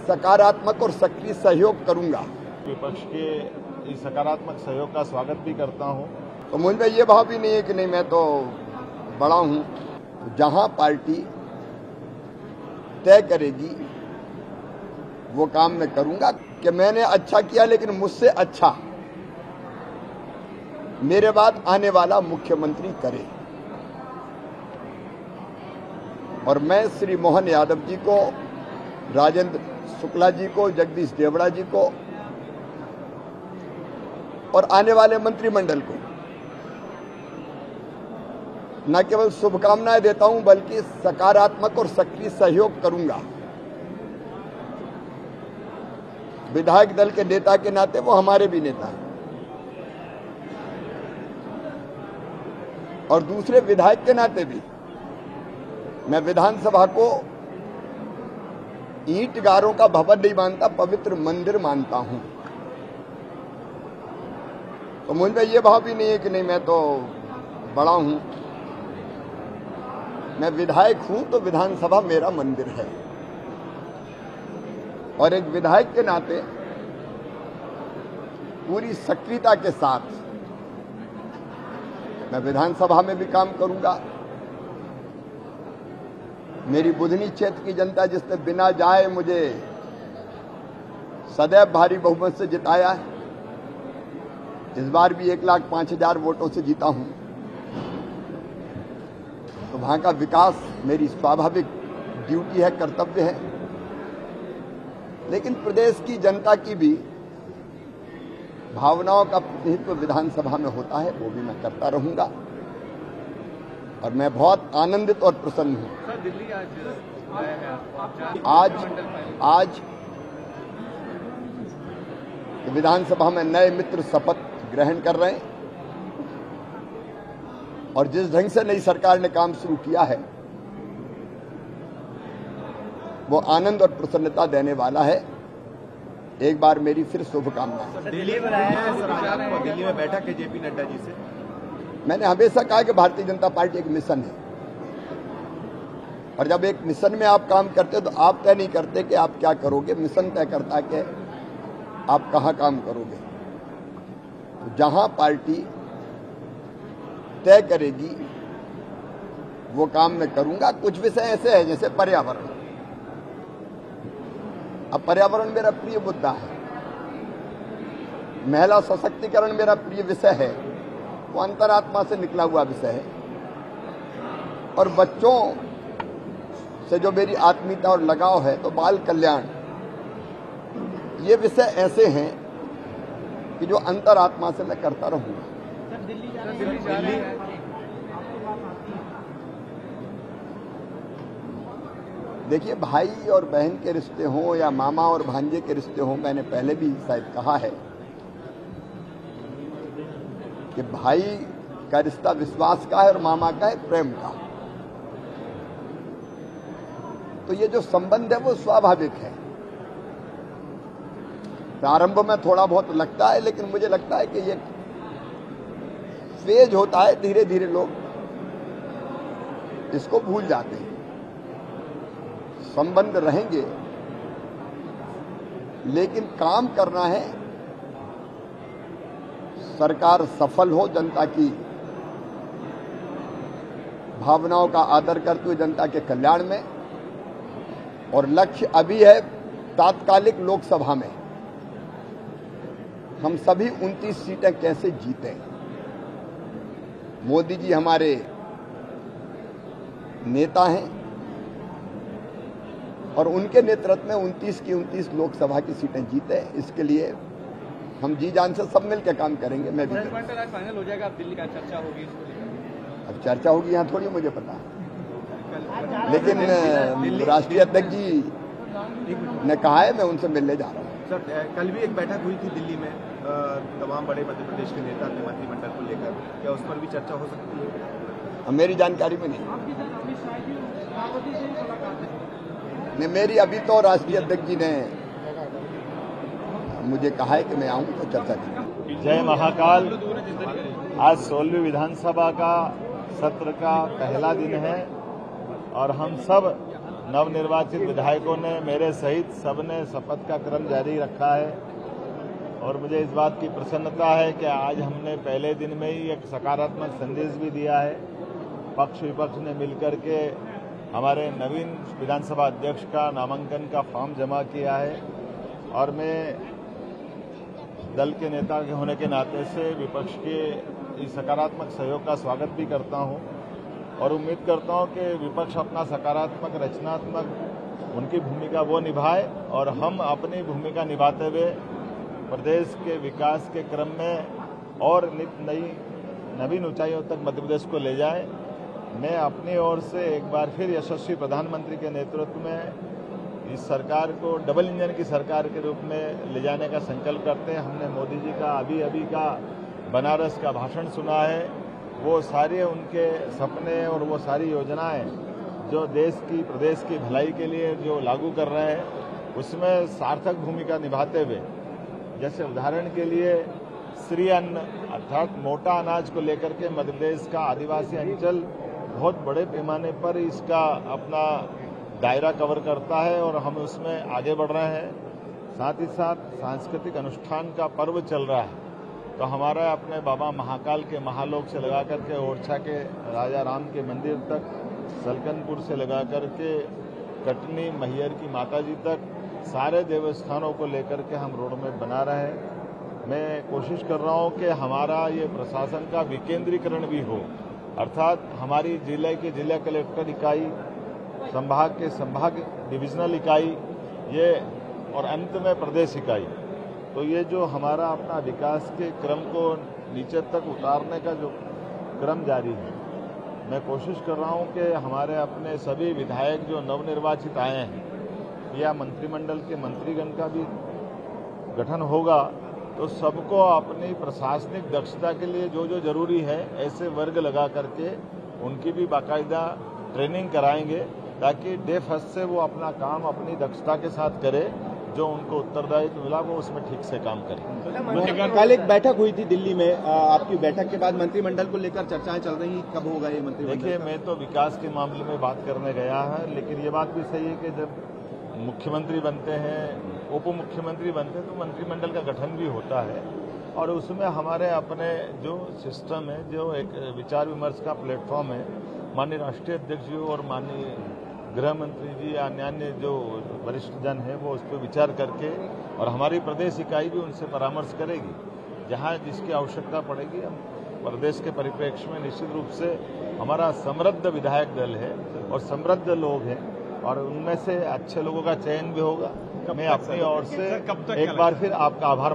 सकारात्मक और सक्रिय सहयोग करूंगा। विपक्ष के इस सकारात्मक सहयोग का स्वागत भी करता हूं। तो मुझ में ये भाव भी नहीं है कि नहीं मैं तो बड़ा हूं। जहां पार्टी तय करेगी वो काम मैं करूंगा कि मैंने अच्छा किया, लेकिन मुझसे अच्छा मेरे बाद आने वाला मुख्यमंत्री करे। और मैं श्री मोहन यादव जी को, राजेंद्र शुक्ला जी को, जगदीश देवड़ा जी को और आने वाले मंत्रिमंडल को न केवल शुभकामनाएं देता हूं बल्कि सकारात्मक और सक्रिय सहयोग करूंगा। विधायक दल के नेता के नाते वो हमारे भी नेता हैं और दूसरे विधायक के नाते भी मैं विधानसभा को ईंट गारों का भवन नहीं मानता, पवित्र मंदिर मानता हूं। तो मुझ में ये भाव भी नहीं है कि नहीं मैं तो बड़ा हूं। मैं विधायक हूं तो विधानसभा मेरा मंदिर है और एक विधायक के नाते पूरी सक्रियता के साथ मैं विधानसभा में भी काम करूंगा। मेरी बुधनी क्षेत्र की जनता जिसने बिना जाए मुझे सदैव भारी बहुमत से जिताया है, इस बार भी 1,05,000 वोटों से जीता हूं। तो वहां का विकास मेरी स्वाभाविक ड्यूटी है, कर्तव्य है। लेकिन प्रदेश की जनता की भी भावनाओं का प्रतिनिधित्व विधानसभा में होता है, वो भी मैं करता रहूंगा और मैं बहुत आनंदित और प्रसन्न हूं। सर, दिल्ली आज विधानसभा में नए मित्र शपथ ग्रहण कर रहे हैं और जिस ढंग से नई सरकार ने काम शुरू किया है वो आनंद और प्रसन्नता देने वाला है। एक बार मेरी फिर शुभकामनाएं। दिल्ली में बैठक है जेपी नड्डा जी से। मैंने हमेशा कहा कि भारतीय जनता पार्टी एक मिशन है और जब एक मिशन में आप काम करते तो आप तय नहीं करते कि आप क्या करोगे, मिशन तय करता है कि आप कहां काम करोगे। तो जहां पार्टी तय करेगी वो काम मैं करूंगा। कुछ विषय ऐसे हैं जैसे पर्यावरण। अब पर्यावरण मेरा प्रिय मुद्दा है, महिला सशक्तिकरण मेरा प्रिय विषय है, वो अंतरात्मा से निकला हुआ विषय है और बच्चों से जो मेरी आत्मीयता और लगाव है तो बाल कल्याण, ये विषय ऐसे हैं कि जो अंतरात्मा से मैं करता रहूंगा। देखिए, भाई और बहन के रिश्ते हों या मामा और भांजे के रिश्ते हों, मैंने पहले भी शायद कहा है कि भाई का रिश्ता विश्वास का है और मामा का है प्रेम का। तो ये जो संबंध है वो स्वाभाविक है। प्रारंभ में थोड़ा बहुत लगता है, लेकिन मुझे लगता है कि ये फेज होता है, धीरे धीरे लोग इसको भूल जाते हैं। संबंध रहेंगे लेकिन काम करना है, सरकार सफल हो, जनता की भावनाओं का आदर करते हुए जनता के कल्याण में। और लक्ष्य अभी है तात्कालिक लोकसभा में हम सभी 29 सीटें कैसे जीतें। मोदी जी हमारे नेता हैं और उनके नेतृत्व में 29 की 29 लोकसभा की सीटें जीते। इसके लिए हम जी जान से सब मिलकर काम करेंगे। मैं भी फाइनल हो जाएगा, अब दिल्ली का चर्चा होगी इसको लेकर। अब चर्चा होगी यहाँ थोड़ी मुझे पता है, लेकिन राष्ट्रीय अध्यक्ष जी ने कहा है, मैं उनसे मिलने जा रहा हूँ। सर, कल भी एक बैठक हुई थी दिल्ली में तमाम बड़े मध्य प्रदेश के नेता के मंत्रिमंडल को लेकर, क्या उस पर भी चर्चा हो सकती है? मेरी जानकारी में नहीं। मेरी अभी तो राष्ट्रीय अध्यक्ष जी ने मुझे कहा है कि मैं आऊं तो चर्चा करें। जय महाकाल। आज 16वीं विधानसभा का सत्र का पहला दिन है और हम सब नवनिर्वाचित विधायकों ने मेरे सहित सबने शपथ का क्रम जारी रखा है और मुझे इस बात की प्रसन्नता है कि आज हमने पहले दिन में ही एक सकारात्मक संदेश भी दिया है। पक्ष विपक्ष ने मिलकर के हमारे नवीन विधानसभा अध्यक्ष का नामांकन का फॉर्म जमा किया है और मैं दल के नेता के होने के नाते से विपक्ष के इस सकारात्मक सहयोग का स्वागत भी करता हूं और उम्मीद करता हूं कि विपक्ष अपना सकारात्मक रचनात्मक उनकी भूमिका वो निभाए और हम अपनी भूमिका निभाते हुए प्रदेश के विकास के क्रम में और नवीन ऊंचाइयों तक मध्य प्रदेश को ले जाए। मैं अपनी ओर से एक बार फिर यशस्वी प्रधानमंत्री के नेतृत्व में इस सरकार को डबल इंजन की सरकार के रूप में ले जाने का संकल्प करते हैं। हमने मोदी जी का अभी का बनारस का भाषण सुना है, वो सारे उनके सपने और वो सारी योजनाएं जो देश की प्रदेश की भलाई के लिए जो लागू कर रहे हैं उसमें सार्थक भूमिका निभाते हुए, जैसे उदाहरण के लिए श्री अन्न अर्थात मोटा अनाज को लेकर के मध्य प्रदेश का आदिवासी अंचल बहुत बड़े पैमाने पर इसका अपना दायरा कवर करता है और हम उसमें आगे बढ़ रहे हैं। साथ ही साथ सांस्कृतिक अनुष्ठान का पर्व चल रहा है तो हमारा अपने बाबा महाकाल के महालोक से लगा करके ओरछा के राजा राम के मंदिर तक, सलकनपुर से लगा करके कटनी मैहर की माता जी तक सारे देवस्थानों को लेकर के हम रोड मैप बना रहे हैं। मैं कोशिश कर रहा हूं कि हमारा ये प्रशासन का विकेंद्रीकरण भी हो, अर्थात हमारी जिले की जिला कलेक्टर इकाई, संभाग के संभाग डिविजनल इकाई ये और अंत में प्रदेश इकाई। तो ये जो हमारा अपना विकास के क्रम को नीचे तक उतारने का जो क्रम जारी है, मैं कोशिश कर रहा हूं कि हमारे अपने सभी विधायक जो नवनिर्वाचित आए हैं या मंत्रिमंडल के मंत्रीगण का भी गठन होगा तो सबको अपनी प्रशासनिक दक्षता के लिए जो जो जरूरी है ऐसे वर्ग लगा करके उनकी भी बाकायदा ट्रेनिंग कराएंगे ताकि डे फर्स्ट से वो अपना काम अपनी दक्षता के साथ करे, जो उनको उत्तरदायित्व मिला वो उसमें ठीक से काम करें। कल एक बैठक हुई थी दिल्ली में, आपकी बैठक के बाद मंत्रिमंडल को लेकर चर्चाएं चल रही, कब होगा ये मंत्रिमंडल? देखिए, मैं तो विकास के मामले में बात करने गया है, लेकिन ये बात भी सही है कि जब मुख्यमंत्री बनते हैं, उप मुख्यमंत्री बनते हैं तो मंत्रिमंडल का गठन भी होता है और उसमें हमारे अपने जो सिस्टम है, जो एक विचार विमर्श का प्लेटफॉर्म है, माननीय राष्ट्रीय अध्यक्ष जी और माननीय गृह मंत्री जी या अन्य जो वरिष्ठ जन है वो उस पर विचार करके और हमारी प्रदेश इकाई भी उनसे परामर्श करेगी। जहां जिसकी आवश्यकता पड़ेगी हम प्रदेश के परिप्रेक्ष्य में निश्चित रूप से हमारा समृद्ध विधायक दल है और समृद्ध लोग हैं और उनमें से अच्छे लोगों का चयन भी होगा। मैं अपनी ओर से एक बार फिर आपका आभार